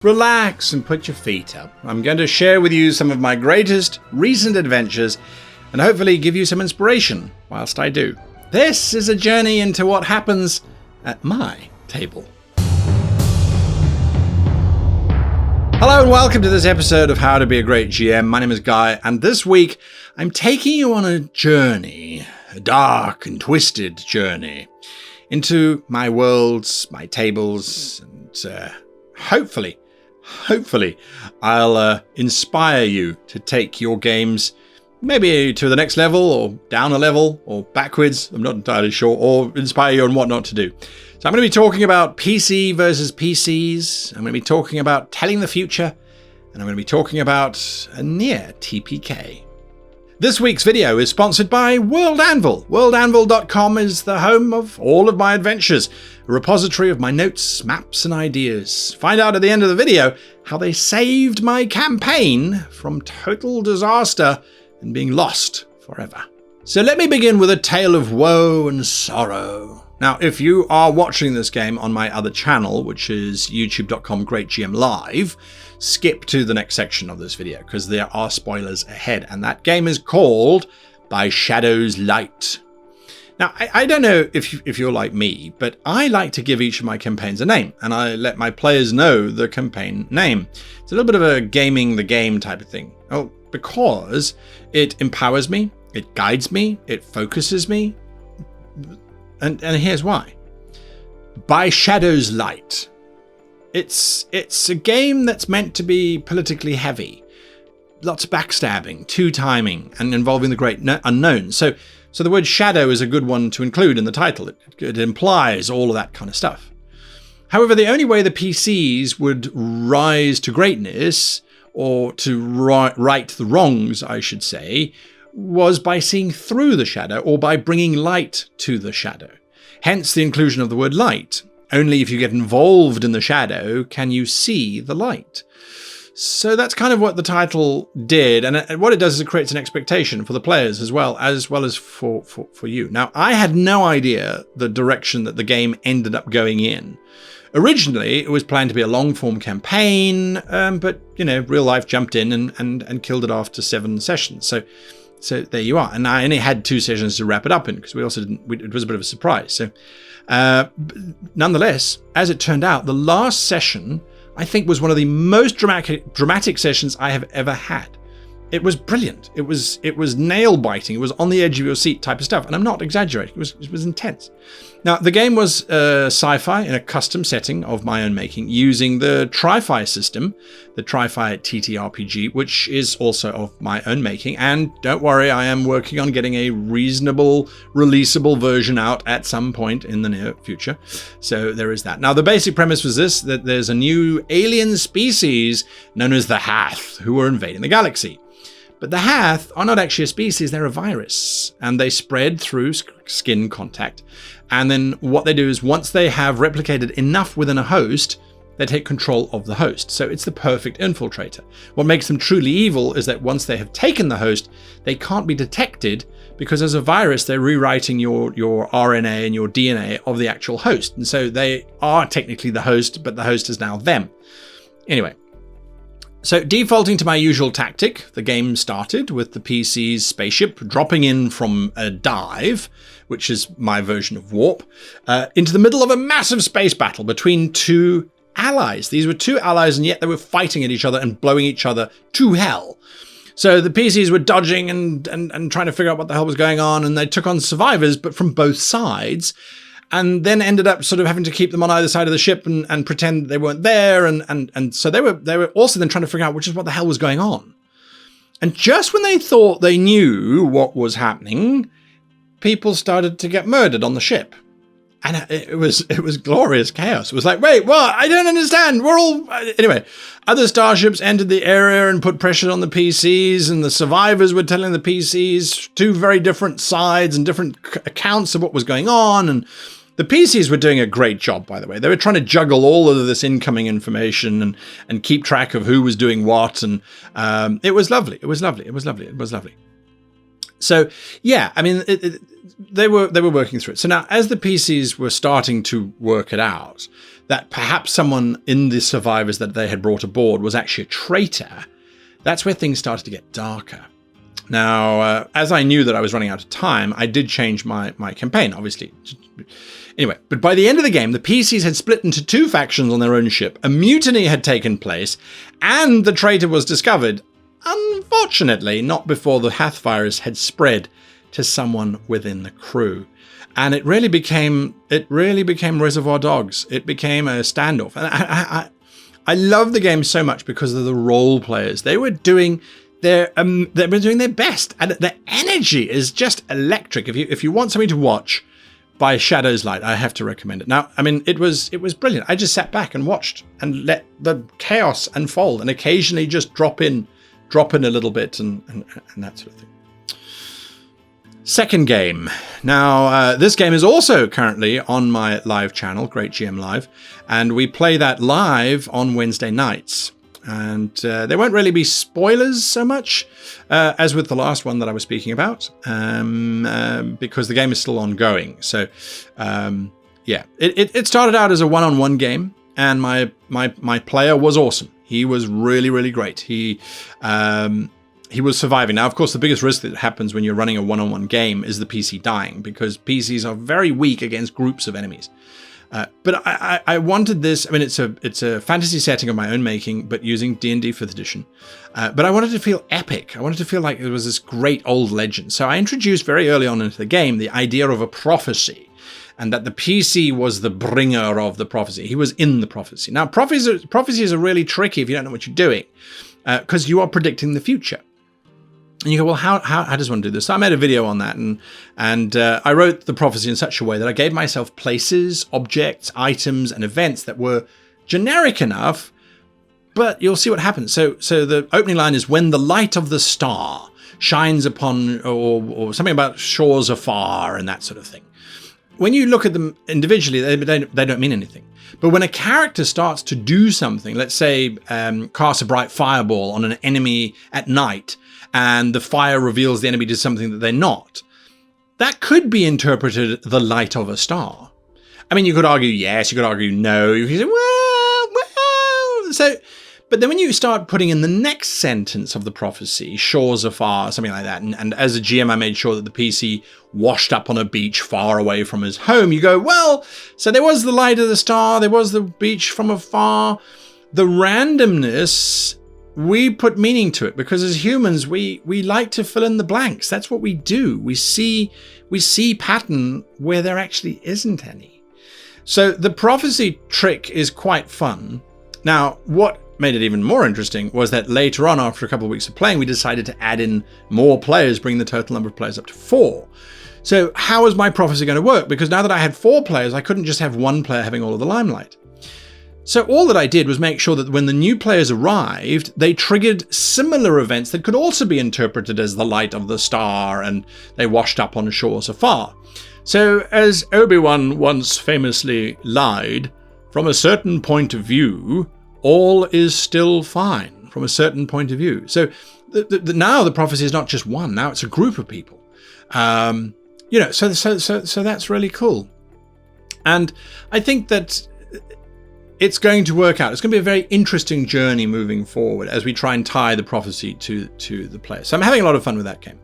Relax and put your feet up. I'm going to share with you some of my greatest recent adventures and hopefully give you some inspiration whilst I do. This is a journey into what happens at my table. Hello and welcome to this episode of How to Be a Great GM. My name is Guy, and this week I'm taking you on a journey, a dark and twisted journey, into my worlds, my tables, and hopefully I'll inspire you to take your games maybe to the next level, or down a level, or backwards, I'm not entirely sure, or inspire you on what not to do. So I'm going to be talking about PC versus PCs, I'm going to be talking about telling the future, and I'm going to be talking about a near TPK. This week's video is sponsored by World Anvil. WorldAnvil.com is the home of all of my adventures, a repository of my notes, maps, and ideas. Find out at the end of the video how they saved my campaign from total disaster and being lost forever. So let me begin with a tale of woe and sorrow. Now, if you are watching this game on my other channel, which is youtube.com/GreatGMLive, skip to the next section of this video because there are spoilers ahead, and that game is called By Shadow's Light. Now, I don't know if you're like me, but I like to give each of my campaigns a name, and I let my players know the campaign name. It's a little bit of a gaming the game type of thing. Oh, because it empowers me, it guides me, it focuses me, and here's why. By Shadow's Light. It's a game that's meant to be politically heavy. Lots of backstabbing, two-timing, and involving the great unknown. So the word shadow is a good one to include in the title. It implies all of that kind of stuff. However, the only way the PCs would rise to greatness, or to right the wrongs, I should say, was by seeing through the shadow, or by bringing light to the shadow. Hence the inclusion of the word light. Only if you get involved in the shadow can you see the light. So that's kind of what the title did, and what it does is it creates an expectation for the players as well as for you. Now, I had no idea the direction that the game ended up going in. Originally, it was planned to be a long-form campaign, but, you know, real life jumped in and killed it after 7 sessions. So there you are. And I only had 2 sessions to wrap it up in because we also it was a bit of a surprise. So nonetheless, as it turned out, the last session, I think, was one of the most dramatic sessions I have ever had. It was brilliant. It was nail biting. It was on the edge of your seat type of stuff. And I'm not exaggerating. It was intense. Now, the game was sci-fi in a custom setting of my own making, using the Tri-Fi system, the Tri-Fi TTRPG, which is also of my own making. And don't worry, I am working on getting a reasonable, releasable version out at some point in the near future. So there is that. Now, the basic premise was this, that there's a new alien species known as the Hath, who are invading the galaxy. But the Hath are not actually a species, they're a virus, and they spread through skin contact. And then what they do is, once they have replicated enough within a host, they take control of the host. So it's the perfect infiltrator. What makes them truly evil is that once they have taken the host, they can't be detected, because as a virus, they're rewriting your RNA and your DNA of the actual host. And so they are technically the host, but the host is now them. Anyway. So, defaulting to my usual tactic, the game started with the PC's spaceship dropping in from a dive, which is my version of warp, into the middle of a massive space battle between 2 allies. These were 2 allies, and yet they were fighting at each other and blowing each other to hell. So the PCs were dodging and trying to figure out what the hell was going on, and they took on survivors, but from both sides, and then ended up sort of having to keep them on either side of the ship and pretend they weren't there. And so they were also then trying to figure out what the hell was going on. And just when they thought they knew what was happening, people started to get murdered on the ship. And it was glorious chaos. It was like, wait, what? I don't understand. We're all... Anyway, other starships entered the area and put pressure on the PCs, and the survivors were telling the PCs 2 very different sides and different accounts of what was going on. And the PCs were doing a great job, by the way. They were trying to juggle all of this incoming information and keep track of who was doing what. And it was lovely. It was lovely. It was lovely. It was lovely. So, yeah, I mean, they were working through it. So now, as the PCs were starting to work it out, that perhaps someone in the survivors that they had brought aboard was actually a traitor, that's where things started to get darker. Now, as I knew that I was running out of time, I did change my campaign, obviously. Anyway, but by the end of the game, the PCs had split into 2 factions on their own ship, a mutiny had taken place, and the traitor was discovered. Unfortunately, not before the Hath virus had spread to someone within the crew. And it really became Reservoir Dogs. It became a standoff. And I love the game so much because of the role players. They were doing their best, and the energy is just electric. If you want something to watch by Shadow's Light, I have to recommend it. Now, I mean, it was brilliant. I just sat back and watched and let the chaos unfold, and occasionally just drop in a little bit and that sort of thing. Second game. Now, this game is also currently on my live channel, Great GM Live, and we play that live on Wednesday nights. And there won't really be spoilers so much as with the last one that I was speaking about, because the game is still ongoing. So, yeah, it started out as a one-on-one game, and my player was awesome. He was really, really great. He was surviving. Now, of course, the biggest risk that happens when you're running a one-on-one game is the PC dying, because PCs are very weak against groups of enemies. But I wanted this. I mean, it's a fantasy setting of my own making, but using D&D 5th edition. But I wanted to feel epic. I wanted to feel like it was this great old legend. So I introduced very early on into the game the idea of a prophecy, and that the PC was the bringer of the prophecy. He was in the prophecy. Now, prophecies are really tricky if you don't know what you're doing, because you are predicting the future. And you go, well, how does one do this? So I made a video on that, and I wrote the prophecy in such a way that I gave myself places, objects, items, and events that were generic enough, but you'll see what happens. So the opening line is, when the light of the star shines upon, or something about shores afar and that sort of thing. When you look at them individually, they don't mean anything. But when a character starts to do something, let's say cast a bright fireball on an enemy at night, and the fire reveals the enemy did something that they're not, that could be interpreted the light of a star. I mean, you could argue yes, you could argue no. You could say, well. So, but then when you start putting in the next sentence of the prophecy, shores afar, something like that, and as a GM, I made sure that the PC washed up on a beach far away from his home. You go, well, so there was the light of the star, there was the beach from afar. The randomness, we put meaning to it, because as humans, we like to fill in the blanks. That's what we do. We see pattern where there actually isn't any. So the prophecy trick is quite fun. Now, what made it even more interesting was that later on, after a couple of weeks of playing, we decided to add in more players, bring the total number of players up to 4. So how is my prophecy going to work? Because now that I had 4 players, I couldn't just have one player having all of the limelight. So all that I did was make sure that when the new players arrived, they triggered similar events that could also be interpreted as the light of the star, and they washed up on shores afar. So as Obi-Wan once famously lied, from a certain point of view, all is still fine from a certain point of view. So now the prophecy is not just one, now it's a group of people. So that's really cool. And I think that it's going to work out. It's going to be a very interesting journey moving forward as we try and tie the prophecy to the player. So I'm having a lot of fun with that game.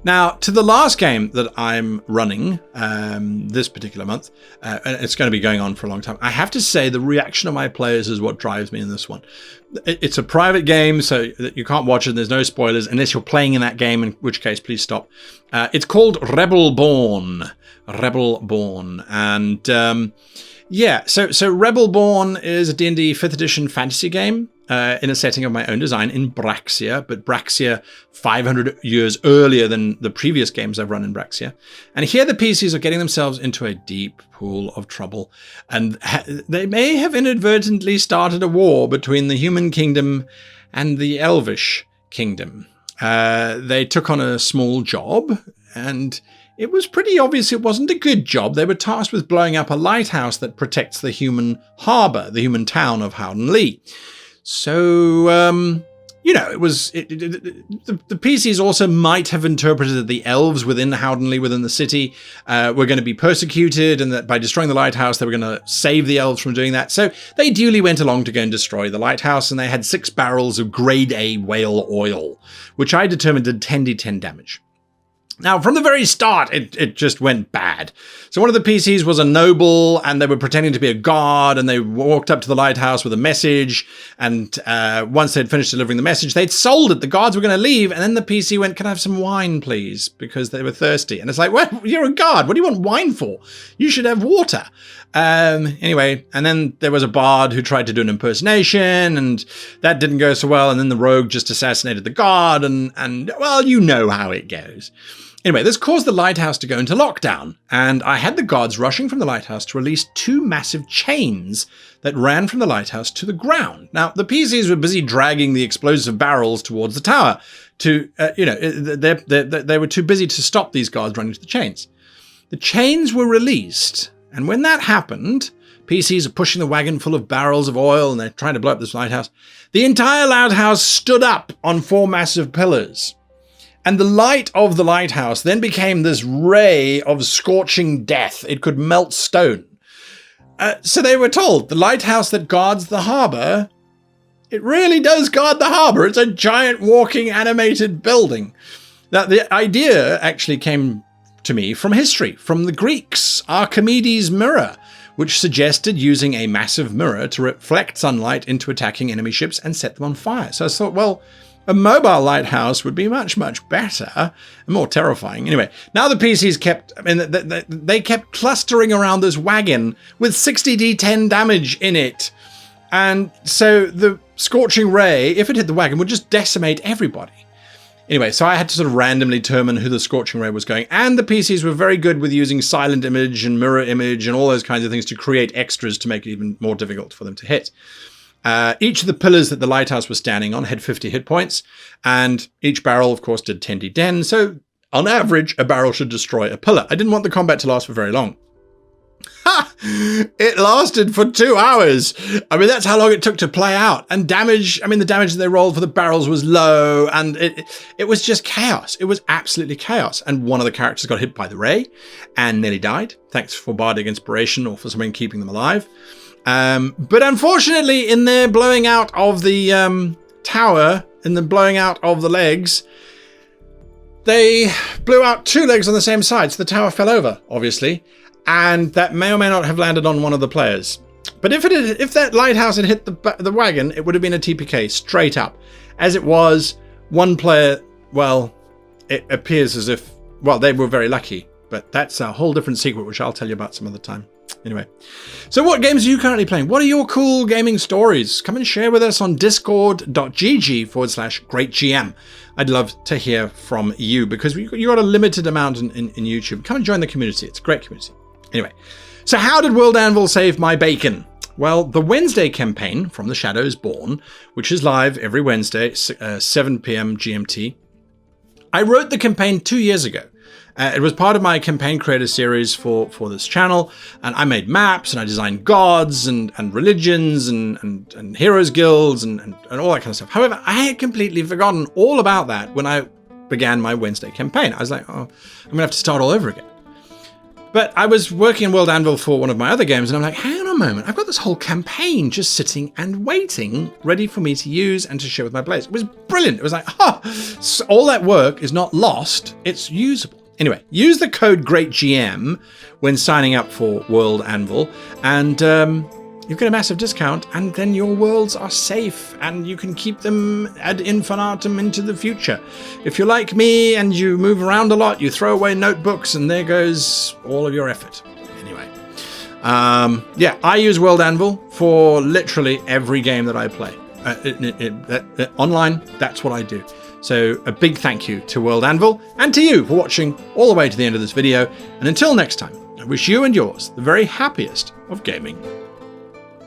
Now, to the last game that I'm running this particular month, and it's going to be going on for a long time, I have to say the reaction of my players is what drives me in this one. It's a private game, so you can't watch it. There's no spoilers unless you're playing in that game, in which case, please stop. It's called Rebelborn. And yeah, so Rebelborn is a D&D 5th edition fantasy game in a setting of my own design in Braxia, but Braxia 500 years earlier than the previous games I've run in Braxia. And here the PCs are getting themselves into a deep pool of trouble, and they may have inadvertently started a war between the human kingdom and the elvish kingdom. They took on a small job, and it was pretty obvious it wasn't a good job. They were tasked with blowing up a lighthouse that protects the human harbour, the human town of Howden Lee. So, you know, the PCs also might have interpreted that the elves within Howdenley, within the city, were going to be persecuted, and that by destroying the lighthouse, they were going to save the elves from doing that. So they duly went along to go and destroy the lighthouse, and they had 6 barrels of grade A whale oil, which I determined did 10d10 damage. Now, from the very start, it just went bad. So one of the PCs was a noble, and they were pretending to be a god, and they walked up to the lighthouse with a message, and once they'd finished delivering the message, they'd sold it. The guards were going to leave, and then the PC went, "Can I have some wine, please?" Because they were thirsty. And it's like, well, you're a guard. What do you want wine for? You should have water. Anyway, and then there was a bard who tried to do an impersonation, and that didn't go so well, and then the rogue just assassinated the guard, and well, you know how it goes. Anyway, this caused the lighthouse to go into lockdown, and I had the guards rushing from the lighthouse to release 2 massive chains that ran from the lighthouse to the ground. Now, the PCs were busy dragging the explosive barrels towards the tower. They were too busy to stop these guards running to the chains. The chains were released, and when that happened, PCs are pushing the wagon full of barrels of oil, and they're trying to blow up this lighthouse. The entire lighthouse stood up on 4 massive pillars. And the light of the lighthouse then became this ray of scorching death. It could melt stone. So they were told, the lighthouse that guards the harbour, it really does guard the harbour. It's a giant walking animated building. Now, the idea actually came to me from history, from the Greeks, Archimedes' mirror, which suggested using a massive mirror to reflect sunlight into attacking enemy ships and set them on fire. So I thought, well, a mobile lighthouse would be much, much better and more terrifying. Anyway, now the PCs they kept clustering around this wagon with 60d10 damage in it. And so the scorching ray, if it hit the wagon, would just decimate everybody. Anyway, so I had to sort of randomly determine who the scorching ray was going. And the PCs were very good with using silent image and mirror image and all those kinds of things to create extras to make it even more difficult for them to hit. Each of the pillars that the lighthouse was standing on had 50 hit points, and each barrel, of course, did 10d10. So, on average, a barrel should destroy a pillar. I didn't want the combat to last for very long. Ha! It lasted for 2 hours. I mean, that's how long it took to play out. And damage, I mean, the damage that they rolled for the barrels was low, and it was just chaos. It was absolutely chaos. And one of the characters got hit by the ray and nearly died. Thanks for bardic inspiration or for something keeping them alive. But unfortunately, in their blowing out of the tower, in the blowing out of the legs, they blew out 2 legs on the same side, so the tower fell over, obviously, and that may or may not have landed on one of the players. But if that lighthouse had hit the wagon, it would have been a TPK straight up. As it was, one player, well, it appears as if, well, they were very lucky, but that's a whole different secret, which I'll tell you about some other time. Anyway, so what games are you currently playing? What are your cool gaming stories? Come and share with us on discord.gg/greatgm. I'd love to hear from you because you got a limited amount in YouTube. Come and join the community. It's a great community. Anyway, so how did World Anvil save my bacon? Well, the Wednesday campaign from The Shadows Born, which is live every Wednesday, 7 p.m. GMT. I wrote the campaign 2 years ago. It was part of my campaign creator series for this channel, and I made maps, and I designed gods, and religions, and heroes guilds, and all that kind of stuff. However, I had completely forgotten all about that when I began my Wednesday campaign. I was like, oh, I'm going to have to start all over again. But I was working in World Anvil for one of my other games, and I'm like, hang on a moment, I've got this whole campaign just sitting and waiting, ready for me to use and to share with my players. It was brilliant. It was like, so all that work is not lost, it's usable. Anyway, use the code GreatGM when signing up for World Anvil, and you get a massive discount, and then your worlds are safe, and you can keep them ad infinitum into the future. If you're like me and you move around a lot, you throw away notebooks, and there goes all of your effort. Anyway, yeah, I use World Anvil for literally every game that I play. Online, that's what I do. So a big thank you to World Anvil and to you for watching all the way to the end of this video. And until next time, I wish you and yours the very happiest of gaming.